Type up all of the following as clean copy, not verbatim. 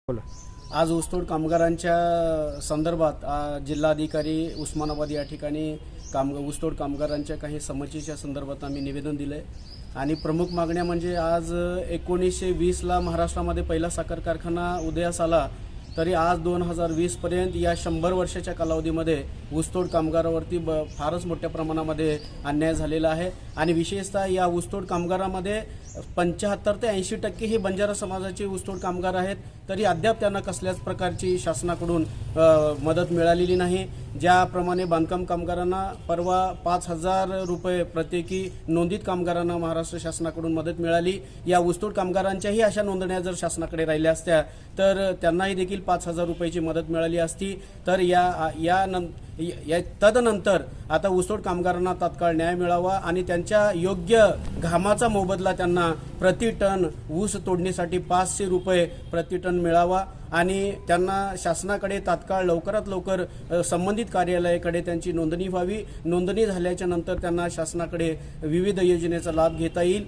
बोला. आज ऊसतोड कामगारांच्या संदर्भात जिल्हाधिकारी उस्मानाबाद या ठिकाणी ऊसतोड कामगारांच्या काही समस्येच्या संदर्भात आम्ही निवेदन दिले आणि प्रमुख मागण्या म्हणजे आज 1920ला महाराष्ट्रामध्ये पहिला साखर कारखाना उदयास आला, तरी आज 2020 पर्यंत या 100 वर्षाच्या कालावधीमध्ये ऊसतोड कामगारावरती फारच मोठ्या प्रमाणामध्ये अन्याय झालेला आहे आणि विशेषतः या ऊसतोड कामगारामध्ये 75 ते 80% हे बंजारा समाजाचे ऊसतोड कामगार आहेत, तरी अद्याप त्यांना कसल्याच प्रकारची शासनाकडून मदत मिळालेली नाही. ज्याप्रमाणे बांधकाम कामगारांना परवा 5,000 रुपये प्रत्येकी नोंदित कामगारांना महाराष्ट्र शासनाकडून मदत मिळाली, या ऊसतोड कामगारांच्याही अशा नोंदण्या जर शासनाकडे राहिल्या असत्या तर त्यांनाही देखील 5,000 रुपयाची मदत मिळाली असती. तर तदनंतर आता ऊसतोड कामगारांना तात्काळ न्याय मिळावा आणि त्यांच्या योग्य घामाचा मोबदला त्यांना प्रति टन ऊस तोडणीसाठी 500 रुपये प्रति टन मिळावा आणि त्यांना शासनाकडे तात्काळ लवकरात लवकर संबंधित कार्यालयाकडे त्यांची नोंदणी व्हावी. नोंदणी झाल्याच्या नंतर त्यांना शासनाकडे विविध योजनेचा लाभ घेता येईल.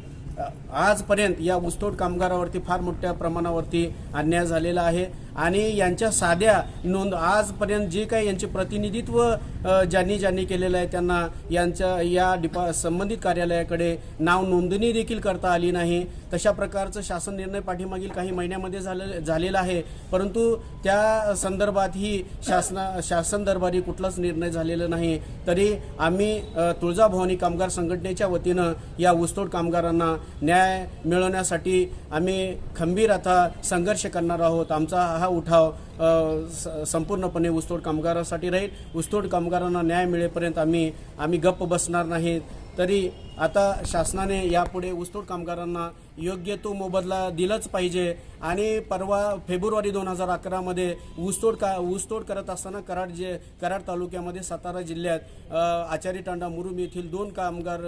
आजपर्यंत या ऊसतोड कामगारावरती फार मोठ्या प्रमाणावरती अन्याय झालेला आहे आणि यांच्या साध्या नोंद आजपर्यंत जे काही यांचे प्रतिनिधित्व ज्यांनी केलेलं आहे त्यांना यांच्या संबंधित कार्यालयाकडे नाव नोंदणी देखील करता आली नाही. तशा प्रकारचं शासन निर्णय पाठीमागील काही महिन्यामध्ये झालेला आहे, परंतु त्या संदर्भातही शासन दरबारी कुठलाच निर्णय झालेला नाही. तरी आम्ही तुळजाभवानी कामगार संघटनेच्या वतीनं या ऊसतोड कामगारांना न्याय मिळवण्यासाठी आम्ही खंबीर आता संघर्ष करणार आहोत. आमचा हा उठाव संपूर्णपणे ऊसतोड कामगारांसाठी राहील. ऊसतोड कामगारांना न्याय मिळेपर्यंत आम्ही गप्प बसणार नाही. तरी आता शासनाने यापुढे ऊसतोड कामगारांना योग्य तो मोबदला दिलाच पाहिजे आणि परवा फेब्रुवारी 2011 ऊसतोड करत असताना कराड तालुक्यामध्ये सातारा जिल्ह्यात आचारी तांडा मुरुम येथील 2 कामगार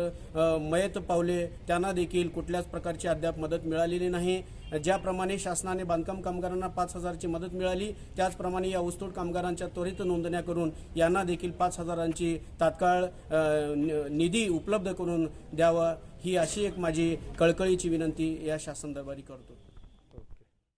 मयत पावले. त्यांना देखील कुठल्याच प्रकारची अद्याप मदत मिळालेली नाही. ज्याप्रमाणे शासनाने बांधकाम कामगारांना 5,000ची मदत मिळाली, त्याचप्रमाणे या ऊसतोड कामगारांच्या त्वरित नोंदण्या करून यांना देखील 5,000ची तात्काळ निधी उपलब्ध करून द्यावा, ही अशी एक माझी कळकळीची विनंती या शासन दरबारी करतो.